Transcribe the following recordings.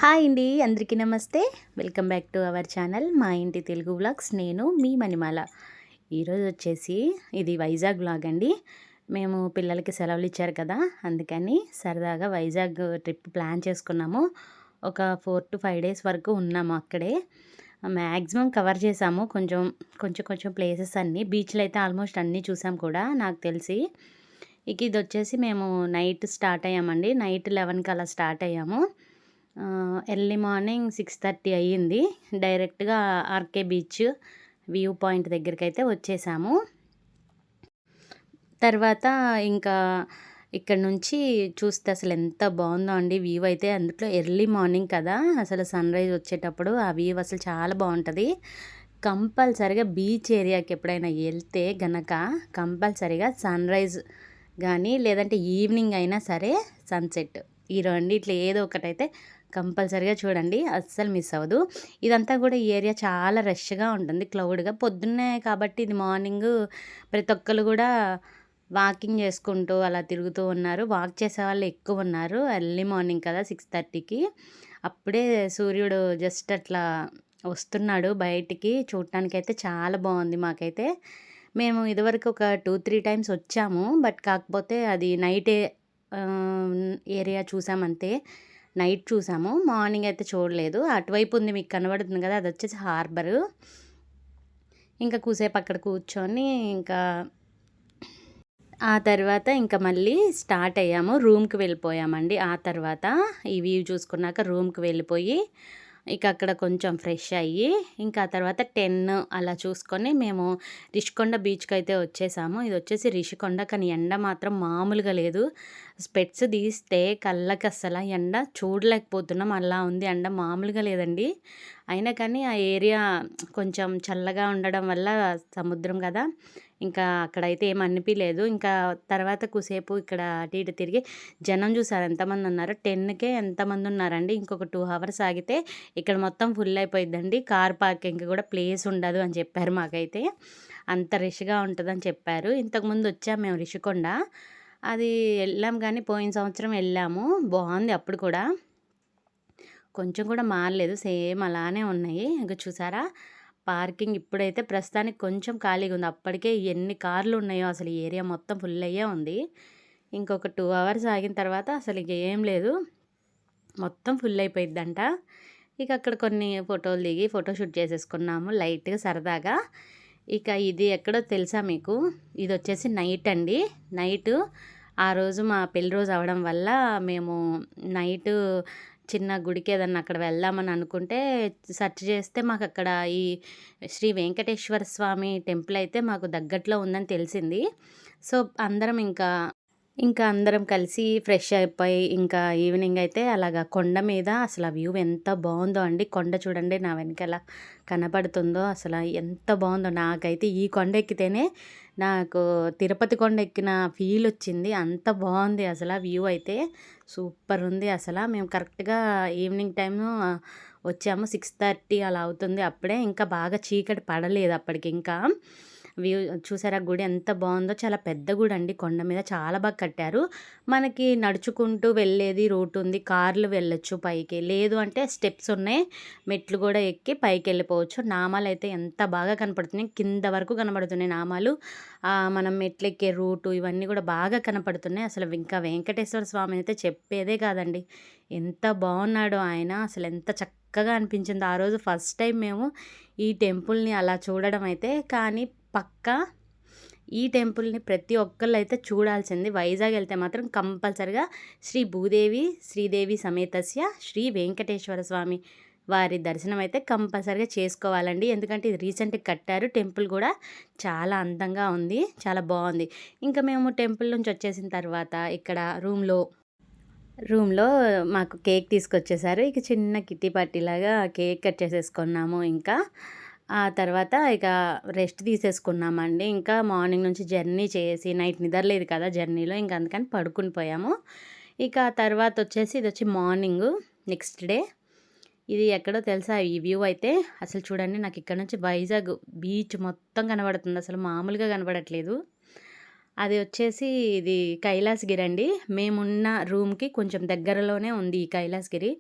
Hi అండి, అందరికీ నమస్తే. Welcome back to our channel మా ఇంటి తెలుగు వ్లాగ్స్. నేను మీ మణిమాల. ఈరోజు వచ్చేసి ఇది వైజాగ్ వ్లాగ్ అండి. మేము పిల్లలకి సెలవులు ఇచ్చారు కదా, అందుకని సరదాగా వైజాగ్ ట్రిప్ ప్లాన్ చేసుకున్నాము. ఒక 4 to 5 డేస్ వరకు ఉన్నాము అక్కడే. మ్యాక్సిమం కవర్ చేసాము, కొంచెం కొంచెం కొంచెం ప్లేసెస్ అన్నీ. బీచ్లు అయితే ఆల్మోస్ట్ అన్నీ చూసాం కూడా నాకు తెలిసి. ఇక ఇది వచ్చేసి మేము నైట్ స్టార్ట్ అయ్యామండి. నైట్ 11కి అలా స్టార్ట్ అయ్యాము. ఎర్లీ మార్నింగ్ 6:30 అయ్యింది. డైరెక్ట్గా ఆర్కే బీచ్ వ్యూ పాయింట్ దగ్గరికైతే వచ్చేసాము. తర్వాత ఇంకా ఇక్కడ నుంచి చూస్తే అసలు ఎంత బాగుందో అండి వ్యూ అయితే. అందులో ఎర్లీ మార్నింగ్ కదా, అసలు సన్రైజ్ వచ్చేటప్పుడు ఆ వ్యూ అసలు చాలా బాగుంటుంది. కంపల్సరిగా బీచ్ ఏరియాకి ఎప్పుడైనా వెళ్తే గనక కంపల్సరిగా సన్రైజ్ కానీ లేదంటే ఈవినింగ్ అయినా సరే సన్సెట్, ఈ రెండిట్లో ఏదో ఒకటైతే కంపల్సరిగా చూడండి, అస్సలు మిస్ అవ్వదు. ఇదంతా కూడా ఈ ఏరియా చాలా రష్గా ఉంటుంది, క్లౌడ్గా. పొద్దున్నే కాబట్టి ఇది మార్నింగ్ ప్రతి ఒక్కరు కూడా వాకింగ్ చేసుకుంటూ అలా తిరుగుతూ ఉన్నారు. వాక్ చేసే వాళ్ళు ఎక్కువ ఉన్నారు. ఎర్లీ మార్నింగ్ కదా 6:30కి. అప్పుడే సూర్యుడు జస్ట్ అట్లా వస్తున్నాడు బయటికి. చూడటానికైతే చాలా బాగుంది మాకైతే. మేము ఇదివరకు ఒక 2-3 టైమ్స్ వచ్చాము. బట్ కాకపోతే అది నైటే ఏరియా చూసామంతే. నైట్ చూసాము, మార్నింగ్ అయితే చూడలేదు. అటువైపు ఉంది మీకు కనబడుతుంది కదా, అది వచ్చేసి హార్బరు. ఇంకా కూసేపు అక్కడ కూర్చొని ఇంకా ఆ తర్వాత ఇంకా మళ్ళీ స్టార్ట్ అయ్యాము. రూమ్కి వెళ్ళిపోయామండి. ఆ తర్వాత ఈ వ్యూ చూసుకున్నాక రూమ్కి వెళ్ళిపోయి ఇక అక్కడ కొంచెం ఫ్రెష్ అయ్యి ఇంకా ఆ తర్వాత 10 అలా చూసుకొని మేము రిషికొండ బీచ్కి అయితే వచ్చేసాము. ఇది వచ్చేసి రిషికొండ, కానీ ఎండ మాత్రం మామూలుగా లేదు. స్పెట్స్ తీస్తే కళ్ళకి అస్సలు ఎండ చూడలేకపోతున్నాం, అలా ఉంది ఎండ, మామూలుగా లేదండి. అయినా కానీ ఆ ఏరియా కొంచెం చల్లగా ఉండడం వల్ల, సముద్రం కదా, ఇంకా అక్కడైతే ఏం అనిపించలేదు. ఇంకా తర్వాత కూసేపు ఇక్కడ అటు ఇటు తిరిగి జనం చూసారు ఎంతమంది ఉన్నారు. 10కే ఎంతమంది ఉన్నారండి. ఇంకొక 2 hours ఆగితే ఇక్కడ మొత్తం ఫుల్ అయిపోయిద్దండి. కార్ పార్కింగ్ కూడా ప్లేస్ ఉండదు అని చెప్పారు మాకైతే. అంత రష్గా ఉంటుందని చెప్పారు. ఇంతకుముందు వచ్చాము మేము రిషికొండ, అది వెళ్ళాం కానీ పోయిన సంవత్సరం వెళ్ళాము. బాగుంది అప్పుడు కూడా, కొంచెం కూడా మారలేదు, సేమ్ అలానే ఉన్నాయి. ఇంకా చూసారా పార్కింగ్. ఇప్పుడైతే ప్రస్తుతానికి కొంచెం ఖాళీగా ఉంది. అప్పటికే ఎన్ని కార్లు ఉన్నాయో, అసలు ఈ ఏరియా మొత్తం ఫుల్ అయ్యే ఉంది. ఇంకొక 2 hours ఆగిన తర్వాత అసలు ఇక ఏం లేదు, మొత్తం ఫుల్ అయిపోయిద్దంట. ఇక అక్కడ కొన్ని ఫోటోలు దిగి ఫోటోషూట్ చేసేసుకున్నాము లైట్గా సరదాగా. ఇక ఇది ఎక్కడో తెలుసా మీకు, ఇది వచ్చేసి నైట్ అండి. నైటు ఆ రోజు మా పెళ్లి రోజు అవడం వల్ల మేము నైటు చిన్న గుడికి ఏదన్నా అక్కడ వెళ్దామని అనుకుంటే సెర్చ్ చేస్తే మాకు అక్కడ ఈ శ్రీ వెంకటేశ్వర స్వామి టెంపుల్ అయితే మాకు దగ్గరలో ఉందని తెలిసింది. సో అందరం ఇంకా అందరం కలిసి ఫ్రెష్ అయిపోయి ఇంకా ఈవినింగ్ అయితే అలాగా కొండ మీద అసలు ఆ వ్యూ ఎంత బాగుందో అండి. కొండ చూడండి నా వెనకాల కనపడుతుందో, అసలు ఎంత బాగుందో. నాకైతే ఈ కొండ ఎక్కితేనే నాకు తిరుపతి కొండ ఎక్కిన ఫీల్ వచ్చింది. అంత బాగుంది అసలు వ్యూ అయితే, సూపర్ ఉంది అసలు. మేము కరెక్ట్గా ఈవినింగ్ టైము వచ్చాము, 6:30 అలా అవుతుంది అప్పుడే. ఇంకా బాగా చీకటి పడలేదు అప్పటికి. ఇంకా వ్యూ చూసారా గుడి ఎంత బాగుందో. చాలా పెద్ద గుడి అండి, కొండ మీద చాలా బాగా కట్టారు. మనకి నడుచుకుంటూ వెళ్ళేది రూట్ ఉంది, కార్లు వెళ్ళొచ్చు పైకి, లేదు అంటే స్టెప్స్ ఉన్నాయి, మెట్లు కూడా ఎక్కి పైకి వెళ్ళిపోవచ్చు. నామాలు అయితే ఎంత బాగా కనపడుతున్నాయి, కింద వరకు కనబడుతున్నాయి నామాలు. మనం మెట్లు ఎక్కే రూటు ఇవన్నీ కూడా బాగా కనపడుతున్నాయి. అసలు ఇంకా వెంకటేశ్వర స్వామి అయితే చెప్పేదే కాదండి, ఎంత బాగున్నాడో ఆయన. అసలు ఎంత చక్కగా అనిపించింది ఆ రోజు. ఫస్ట్ టైం మేము ఈ టెంపుల్ని అలా చూడడం అయితే. కానీ పక్కా ఈ టెంపుల్ని ప్రతి ఒక్కళ్ళు అయితే చూడాల్సింది. వైజాగ్ వెళ్తే మాత్రం కంపల్సరిగా శ్రీ భూదేవి శ్రీదేవి సమేతస్య శ్రీ వెంకటేశ్వర స్వామి వారి దర్శనం అయితే కంపల్సరిగా చేసుకోవాలండి. ఎందుకంటే ఇది రీసెంట్గా కట్టారు, టెంపుల్ కూడా చాలా అందంగా ఉంది, చాలా బాగుంది. ఇంకా మేము టెంపుల్ నుంచి వచ్చేసిన తర్వాత ఇక్కడ రూమ్లో మాకు కేక్ తీసుకొచ్చేసారు. ఇక చిన్న కిట్టి పార్టీలాగా కేక్ కట్ చేసేసుకున్నాము. ఇంకా ఆ తర్వాత ఇక రెస్ట్ తీసేసుకున్నామండి. ఇంకా మార్నింగ్ నుంచి జర్నీ చేసి నైట్ నిద్రలేదు కదా జర్నీలో, ఇంకా అందుకని పడుకుని పోయాము. ఇక ఆ తర్వాత వచ్చేసి ఇది వచ్చి మార్నింగు నెక్స్ట్ డే. ఇది ఎక్కడో తెలుసా ఈ వ్యూ అయితే. అసలు చూడండి, నాకు ఇక్కడ నుంచి వైజాగ్ బీచ్ మొత్తం కనబడుతుంది, అసలు మామూలుగా కనబడట్లేదు. అది వచ్చేసి ఇది కైలాసగిరి అండి. మేమున్న రూమ్కి కొంచెం దగ్గరలోనే ఉంది ఈ కైలాసగిరి.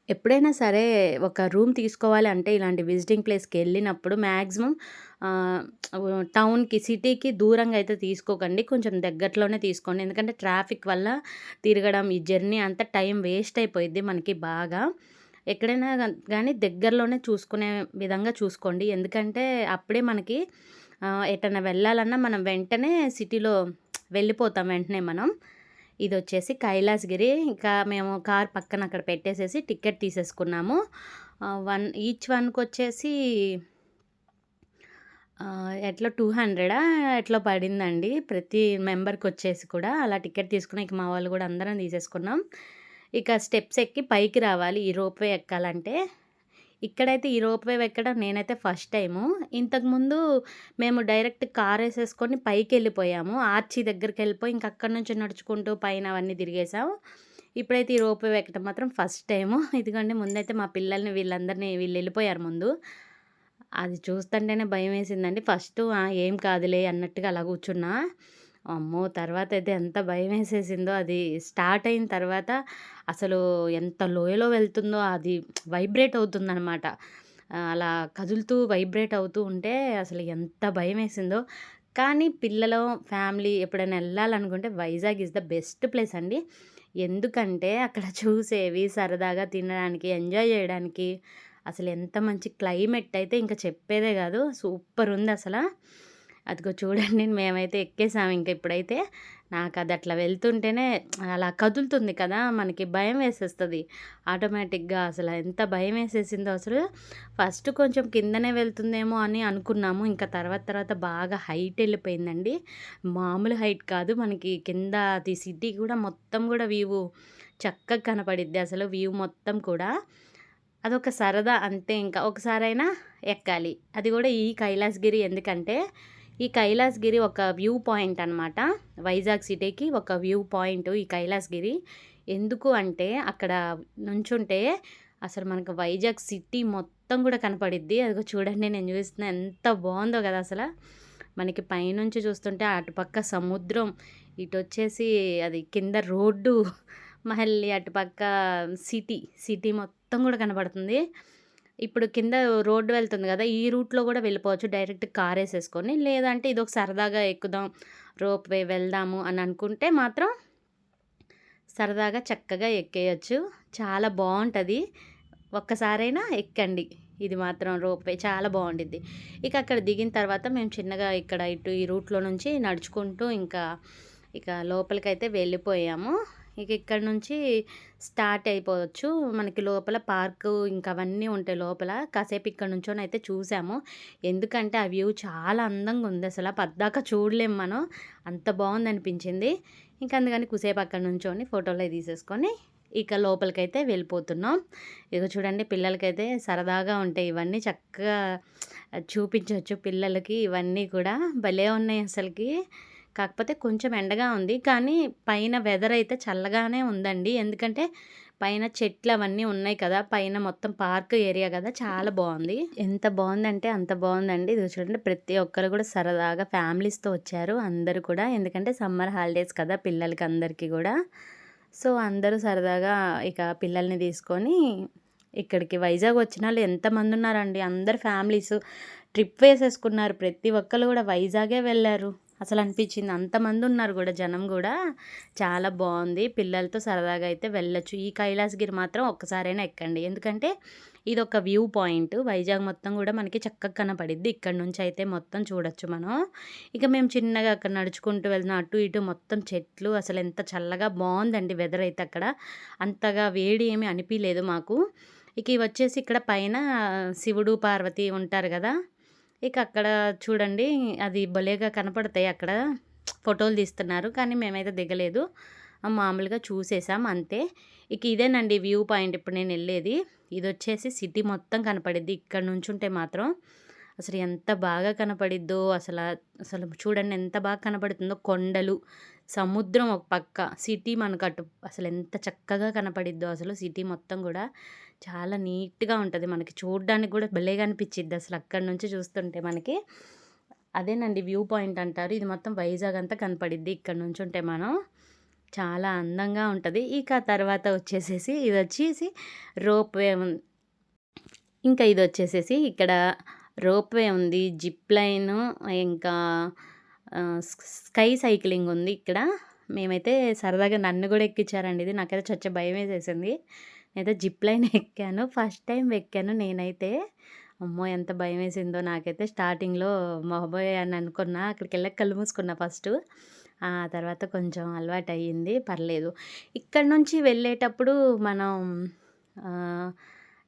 ఎప్పుడైనా సరే ఒక రూమ్ తీసుకోవాలి అంటే ఇలాంటి విజిటింగ్ ప్లేస్‌కెళ్ళినప్పుడు మాక్సిమం ఆహ్, టౌన్‌కి, సిటీకి దూరంగా అయితే తీసుకోకండి. కొంచెం దగ్గరలోనే తీసుకోండి. ఎందుకంటే ట్రాఫిక్ వల్ల తిరగడం, ఈ జర్నీ అంతా టైం వేస్ట్ అయిపోయిద్ది మనకి బాగా. ఎక్కడైనా గానీ దగ్గరలోనే చూసుకునే విధంగా చూసుకోండి. ఎందుకంటే అప్పుడే మనకి ఎటన్నా వెళ్ళాలన్నా మనం వెంటనే సిటీలో వెళ్ళిపోతాం వెంటనే మనం. ఇదొచ్చేసి కైలాసగిరి. ఇంకా మేము కార్ పక్కన అక్కడ పెట్టేసేసి టికెట్ తీసేసుకున్నాము. ఈచ్ వన్‌కొచ్చేసి ఎట్లా 200 ఎట్లో పడిందండి. ప్రతి మెంబర్‌కొచ్చేసి కూడా అలా టికెట్ తీసుకుని ఇక మా వాళ్ళు గూడా అందరం తీసేసుకున్నాం. ఇక స్టెప్స్ ఎక్కి పైకి రావాలి ఈ రోప్‌వే ఎక్కాలంటే. ఇక్కడైతే ఈ రోప్‌వే ఎక్కడం నేనైతే ఫస్ట్ టైము. ఇంతకుముందు మేము డైరెక్ట్ కారేసేసుకొని పైకెళ్ళిపోయాము. ఆర్చి దగ్గరికెళ్ళిపోయి ఇంక అక్కడి నుంచి నడుచుకుంటూ పైన అవన్నీ తిరిగేసాం. ఇప్పుడైతే ఈ రోప్‌వే ఎక్కడం మాత్రం ఫస్ట్ టైము. ఇదిగోండి ముందైతే మా పిల్లల్ని వీళ్ళందరిని వీళ్ళెళ్ళిపోయారు ముందు. అది చూస్తుంటేనే భయమేసిందండి. ఫస్టు ఏం కాదులే అన్నట్టుగా అలా కూర్చున్నా. అమ్మో! తర్వాతయితే ఎంత భయమేసేసిందో అది స్టార్ట్ అయిన తర్వాత అసలు ఎంత లోయలో వెళ్తుందో అది వైబ్రేట్ అవుతుందనమాట. అలా కదులుతూ వైబ్రేట్ అవుతూ ఉంటే అసలు ఎంత భయమేసిందో. కానీ పిల్లలు, ఫ్యామిలీ ఎప్పుడైనా ఎళ్ళాలనుకుంటే Vizag is the best place అండి. ఎందుకంటే అక్కడ చూసేవి, సరదాగా తినడానికి, ఎంజాయ్ జేయడానికి అసలు ఎంత మంచి క్లైమేట్ అయితే ఇంక చెప్పేదే గాదు. సూపరుందసల. అదిగో చూడండి మేమైతే ఎక్కేసాం ఇంక ఇప్పుడైతే. నాకది అట్లా వెళ్తుంటేనే అలా కదులుతుంది కదా! మనకి భయం వేసేస్తది. ఆటోమేటిక్‌గా అసల ఎంత భయమేసేసిందో అసలు. ఫస్ట్ కొంచెం కిందనే వెళ్తుందేమో అని అనుకున్నాము. ఇంకా తర్వాత తర్వాత బాగా హైట్ ఎళ్ళిపోయిందండి. మామూలు హైట్ కాదు. మనకి కింద అది సిటీ కూడా మొత్తం గూడా వ్యూ చక్కగా కనపడిద్ది అసలు వ్యూ మొత్తం కూడా. అదొక సరదా అంతే ఇంకా. ఒకసారైనా ఎక్కాలి. అది గూడా ఈ కైలాసగిరి ఎందుకంటే, ఈ కైలాసగిరి ఒక వ్యూ పాయింట్ అనమాట. వైజాగ్ సిటీకి ఒక వ్యూ పాయింట్ ఈ కైలాసగిరి. ఎందుకు అంటే, అక్కడ నుంచుంటే అసలు మనకు వైజాగ్ సిటీ మొత్తం గూడా కనపడిద్ది. అదిగో చూడండి నేను చూపిస్తున్నా ఎంత బావుందో గదా అసల. మనకి పైనుంచి చూస్తుంటే అటుపక్క సముద్రం, ఇటొచ్చేసి అది కింద రోడ్డు, మళ్ళీ అటుపక్క సిటీ, సిటీ మొత్తం గూడా కనపడుతుంది. ఇప్పుడు కింద రోడ్డు వెళ్తుంది గదా! ఈ రూట్‌లో గూడా వెళ్ళిపోవచ్చు డైరెక్ట్ కారేసేసుకొని. లేదంటే ఇదొక సరదాగా ఎక్కుదాం, రోప్‌వే వెళ్దాము అని అనుకుంటే మాత్రం సరదాగా చక్కగా ఎక్కేయొచ్చు. చాలా బావుంటది. ఒక్కసారైనా ఎక్కండి. ఇది మాత్రం రోప్‌వే చాలా బావుండిద్ది. ఇక అక్కడ దిగిన తర్వాత మేము చిన్నగా ఇక్కడ ఇటు ఈ రూట్‌లో నుంచి నడుచుకుంటూ ఇక లోపలికైతే వెళ్ళిపోయాము. ఇక ఇక్కడ నుంచి స్టార్ట్ అయిపోవచ్చు. మనకి లోపల పార్కు ఇంకా అవన్నీ ఉంటాయి లోపల. కాసేపు ఇక్కడ నుంచొనైతే చూసాము. ఎందుకంటే ఆ వ్యూ చాలా అందంగా ఉందసల. పద్దాక చూడలేము మనం. అంత బావుందనిపించింది. ఇంక అందుకని కూసేపు అక్కడ నుంచొని ఫోటోలయి తీసేసుకొని ఇక లోపలికైతే వెళ్ళిపోతున్నాం. ఇగో చూడండి పిల్లలకైతే సరదాగా ఉంటాయి ఇవన్నీ చక్కగా చూపించొచ్చు పిల్లలకి ఇవన్నీ కూడా. భలే ఉన్నాయి అసలకి. కాకపోతే కొంచెం ఎండగా ఉంది. కానీ పైన వెదర్ అయితే చల్లగానే ఉందండి. ఎందుకంటే పైన చెట్లు అవన్నీ ఉన్నాయి కదా! పైన మొత్తం పార్క్ ఏరియా గదా! చాలా బావుంది. ఎంత బావుందంటే అంత బావుందండి. ఇదిగో చూడండి ప్రతి ఒక్కరు గూడా సరదాగా ఫ్యామిలీస్‌తో వచ్చారు అందరూ కూడా. ఎందుకంటే సమ్మర్ హాలిడేస్ కదా! పిల్లలకి అందరికీ గూడా. సో, అందరూ సరదాగా ఇక పిల్లల్ని తీసుకొని ఇక్కడికి వైజాగ్ వచ్చినోళ్ళు ఎంతమందున్నారండి. అందరు ఫ్యామిలీస్ ట్రిప్ వేసేసుకున్నారు. ప్రతి ఒక్కళ్ళు గూడా వైజాగే వెళ్లారు. అసలనిపించింది. అంతమందున్నారు గూడా జనం గూడా. చాలా బావుంది. పిల్లలతో సరదాగా అయితే వెళ్ళొచ్చు. ఈ కైలాసగిరి మాత్రం ఒక్కసారైనా ఎక్కండి. ఎందుకంటే ఇదొక వ్యూ పాయింట్. వైజాగ్ మొత్తం గూడా మనకి చక్కగా కనపడిద్ది. ఇక్కడి నుంచయితే మొత్తం చూడొచ్చు మనం. ఇక మేము చిన్నగా అక్కడ నడుచుకుంటూ వెళ్తున్నాం. అటు ఇటు మొత్తం చెట్లు అసలెంత చల్లగా బావుందండి వెదర్ అయితే అక్కడ. అంతగా వేడి ఏమి అనిపియలేదు మాకు. ఇక ఇవొచ్చేసి ఇక్కడ పైన శివుడు, పార్వతి ఉంటారు గదా! ఇక అక్కడ చూడండి అది భలేగా కనపడతాయి అక్కడ. ఫోటోలు తీస్తున్నారు. కానీ మేమైతే దిగలేదు. మామూలుగా చూసేసాం అంతే. ఇక ఇదేనండి వ్యూ పాయింట్ ఇప్పుడు నేనెళ్ళేది. ఇదొచ్చేసి సిటీ మొత్తం కనపడిద్ది. ఇక్కడ నుంచుంటే మాత్రం అసలు ఎంత బాగా కనపడిద్దో అసలు చూడండి ఎంత బాగా కనపడుతుందో. కొండలు, సముద్రం ఒక పక్క, సిటీ మనకటు అసలెంత చక్కగా కనపడిద్దో అసలు సిటీ మొత్తం గూడా. చాలా నీట్‌గా ఉంటది. మనకి చూడ్డానికి గూడా భలేగా అనిపిచ్చిద్ది అసలు అక్కడి నుంచి చూస్తుంటే మనకి. అదేనండి వ్యూ పాయింట్ అంటారు. ఇది మొత్తం వైజాగ్ అంతా కనపడిద్ది ఇక్కడ నుంచుంటే మనం. చాలా అందంగా ఉంటది. ఇక తర్వాత వచ్చేసేసి ఇదొచ్చేసి రోప్‌వే ఇంకా ఇదొచ్చేసేసి ఇక్కడ రోప్‌వే ఉంది. జిప్ లైను ఇంకా స్కై సైక్లింగ్ ఉంది ఇక్కడ. మేమైతే సరదాగా నన్ను గూడా ఎక్కిచ్చారండి ఇది. నాకైతే చచ్చ భయమేసేసింది. నేనైతే జిప్ లైన్ ఎక్కాను. ఫస్ట్ టైమ్ ఎక్కాను నేనైతే. అమ్మో! ఎంత భయమేసిందో నాకైతే స్టార్టింగ్‌లో బాబోయ్! అని అనుకున్నా. అక్కడికెళ్ళాక కళ్ళు మూసుకున్నా ఫస్టు. ఆ తర్వాత కొంచెం అలవాటయ్యింది. పర్లేదు. ఇక్కడి నుంచి వెళ్ళేటప్పుడు మనం ఆహ్,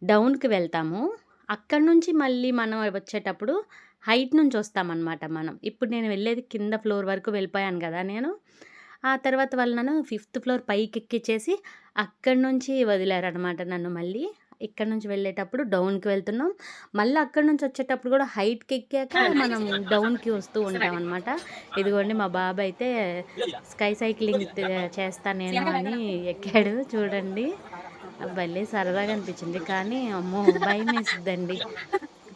డౌన్‌కి వెళ్తాము. అక్కడి నుంచి మళ్ళీ మనం వచ్చేటప్పుడు హైట్ నుంచి వస్తామనమాట మనం. ఇప్పుడు నేను వెళ్ళేది కింద ఫ్లోర్ వరకు వెళ్ళిపోయాను గదా నేను. ఆ తర్వాత వాళ్ళు నన్ను ఫిఫ్త్ ఫ్లోర్ పైకెక్కిచ్చేసి అక్కడి నుంచి వదిలారనమాట నన్ను మళ్ళీ. ఇక్కడి నుంచి వెళ్ళేటప్పుడు డౌన్‌కి వెళ్తున్నాం. మళ్ళీ అక్కడి నుంచి వచ్చేటప్పుడు గూడా హైట్‌కెక్కాక మనం డౌన్‌కి వస్తూ ఉంటామనమాట. ఇదిగోండి మా బాబయితే స్కై సైక్లింగ్ చేస్తా నేను అని ఎక్కాడు చూడండి. భలే సరదాగా అనిపించింది. కానీ అమ్మో! భయమేసిద్దండి.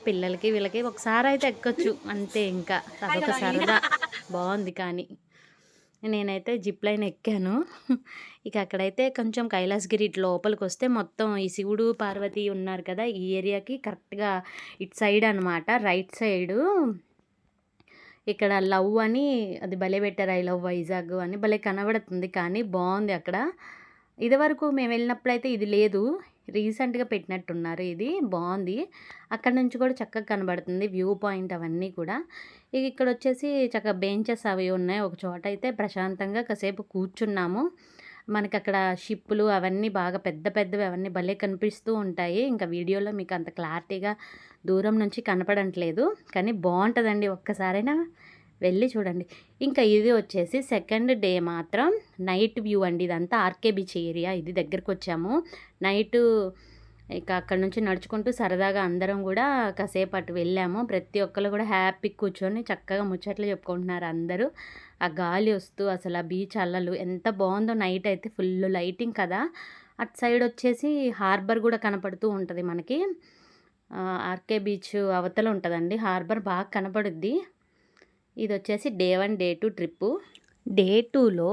పిల్లలకి వీళ్ళకి ఒకసారయితే ఎక్కొచ్చు అంతే ఇంకా. అదొక సరదా. బావుంది కానీ. నేనైతే జిప్ లైన్ ఎక్కాను. ఇక అక్కడైతే కొంచెం కైలాసగిరి ఇటు లోపలికొస్తే మొత్తం ఈ శివుడు, పార్వతి ఉన్నారు కదా! ఈ ఏరియాకి కరెక్ట్‌గా ఇటు సైడ్ అనమాట. రైట్ సైడు ఇక్కడ లవ్ అని అది భలే పెట్టారు. ఐ లవ్ వైజాగ్ అని భలే కనబడుతుంది కానీ బావుంది అక్కడ. ఇదివరకు మేము వెళ్ళినప్పుడైతే ఇది లేదు. రీసెంట్‌గా పెట్టినట్టున్నారు ఇది. బావుంది. అక్కడి నుంచి కూడా చక్కగా కనబడుతుంది. వ్యూ పాయింట్ అవన్నీ కూడా. ఇక ఇక్కడొచ్చేసి చక్కగా బెంచెస్ అవి ఉన్నాయి. ఒక చోట అయితే ప్రశాంతంగా కాసేపు కూర్చున్నాము. మనకక్కడ షిప్పులు అవన్నీ బాగా పెద్ద పెద్దవి అవన్నీ భలే కనిపిస్తూ ఉంటాయి. ఇంకా వీడియోలో మీకు అంత క్లారిటీగా దూరం నుంచి కనపడట్లేదు. కానీ బావుంటదండి. ఒక్కసారైనా వెళ్ళి చూడండి. ఇంకా ఇది వచ్చేసి సెకండ్ డే మాత్రం నైట్ వ్యూ అండి. ఇదంతా ఆర్‌కే బీచ్ ఏరియా. ఇది దగ్గరకొచ్చాము. నైటు ఇక అక్కడి నుంచి నడుచుకుంటూ సరదాగా అందరం గూడా కాసేపు అటు వెళ్ళాము. ప్రతి ఒక్కళ్ళు గూడా హ్యాపీగా కూర్చొని చక్కగా ముచ్చట్లు చెప్పుకుంటున్నారు అందరూ. ఆ గాలి వస్తూ అసలు ఆ బీచ్ అలలు ఎంత బావుందో నైట్ అయితే ఫుల్లు లైటింగ్ కదా! అటు సైడ్ వచ్చేసి హార్బర్ గూడా కనపడుతూ ఉంటది మనకి. ఆర్‌కే బీచ్ అవతల ఉంటదండి. హార్బర్ బాగా కనపడుద్ది. ఇదొచ్చేసి డే 1, డే 2 ట్రిప్పు. డే 2లో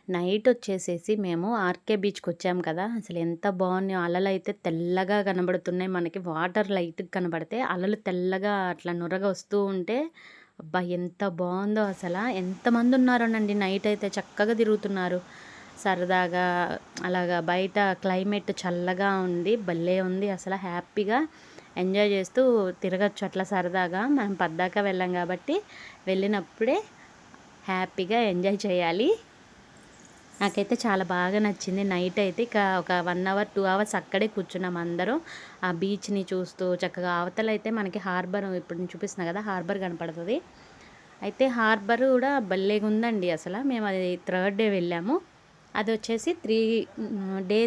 నైట్ వచ్చేసేసి మేము ఆర్‌కే బీచ్‌కొచ్చాం కదా! అసలు ఎంత బాగున్నాయో అలలైతే తెల్లగా కనబడుతున్నాయి మనకి. వాటర్ లైట్‌గా కనబడితే అలలు తెల్లగా అట్లా నురగ వస్తూ ఉంటే అబ్బా! ఎంత బావుందో అసల. ఎంతమందున్నారోనండి నైట్ అయితే చక్కగా తిరుగుతున్నారు. సరదాగా అలాగా బయట క్లైమేట్ చల్లగా ఉంది. భలే ఉంది అసల హ్యాపీగా ఎంజాయ్ చేస్తూ తిరగొచ్చు అట్లా సరదాగా. మనం పద్దాక వెళ్ళాం కాబట్టి వెళ్ళినప్పుడే హ్యాపీగా ఎంజాయ్ చేయాలి. నాకైతే చాలా బాగా నచ్చింది. నైట్ అయితే ఇక ఒక 1 అవర్, 2 అవర్స్ అక్కడే కూర్చున్నాం అందరం. ఆ బీచ్‌ని చూస్తూ చక్కగా అవతలైతే మనకి హార్బర్ ఇప్పుడు నేను చూపిస్తున్నా కదా! హార్బర్ కనపడతది. అయితే హార్బర్ కూడా భలేగుందండి అసల. మేము అది థర్డ్ డే వెళ్ళాము. అదొచ్చేసి డే